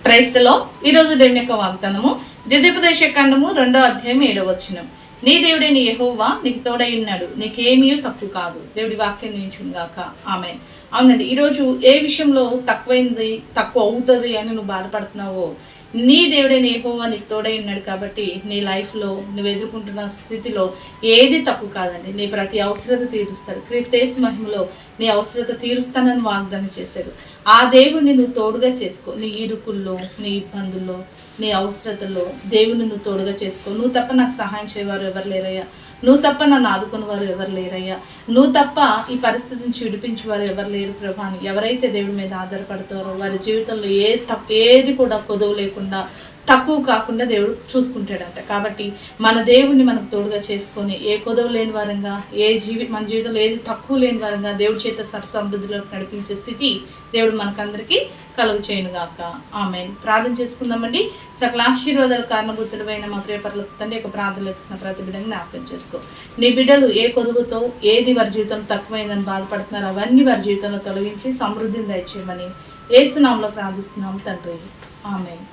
క్రైస్తలో ఈరోజు దేవుని యొక్క వాగ్దానము ద్వితీయోపదేశకాండము 2వ అధ్యాయం 7వ వచనం. నీ దేవుడైన యెహోవా నీకు తోడై ఉన్నాడు, నీకేమీ తక్కువ కాదు. దేవుడి వాక్యం నించుగాక. ఆమేన్. అవునండి, ఈరోజు ఏ విషయంలో తక్కువైంది, తక్కువ అవుతుంది అని నువ్వు బాధపడుతున్నావో, నీ దేవుడైన యెహోవా నీకు తోడై ఉన్నాడు కాబట్టి నీ లైఫ్లో నువ్వు ఎదుర్కొంటున్న స్థితిలో ఏది తక్కువ కాదండి. నీ ప్రతి అవసరత తీరుస్తాడు. క్రీస్తు మహిమలో నీ అవసరత తీరుస్తానని వాగ్దానం చేశాడు. ఆ దేవుడిని నువ్వు తోడుగా చేసుకో. నీ ఇరుకుల్లో, నీ ఇబ్బందుల్లో, నీ అవసరతల్లో దేవుని నువ్వు తోడుగా చేసుకో. నువ్వు తప్ప నాకు సహాయం చేయవారు ఎవరు లేరయ్యా, నువ్వు తప్ప నన్ను ఆదుకున్న వారు ఎవరు లేరయ్యా, నువ్వు తప్ప ఈ పరిస్థితి నుంచి విడిపించేవారు ఎవరు లేరు ప్రభా అని ఎవరైతే దేవుడి మీద ఆధారపడతారో వారి జీవితంలో ఏది కూడా కొదవ లేకుండా, తక్కువ కాకుండా దేవుడు చూసుకుంటాడంట. కాబట్టి మన దేవుడిని మనకు తోడుగా చేసుకొని ఏ కొదవ లేని వారంగా, మన జీవితంలో ఏది తక్కువ లేని వారంగా దేవుడి చేత సమృద్ధిలోకి నడిపించే స్థితి దేవుడు మనకందరికీ కలుగు చేయనుగాక. ఆమేన్. ప్రార్థన చేసుకుందామండి. సకల ఆశీర్వాదాలు కారణభూతుడైన మా ప్రియ పరలోక తండ్రి యొక్క ప్రార్థనలు ఇస్తున్న ప్రతి బిడ్డని జ్ఞాపకం చేసుకో. నీ బిడ్డలు ఏ కొదుగుతో ఏది వారి జీవితంలో తక్కువైందని బాధపడుతున్నారు అవన్నీ వారి జీవితంలో తొలగించి సమృద్ధిని దయచేయమని యేసు నామములో ప్రార్థిస్తున్నాము తండ్రి. ఆమేన్.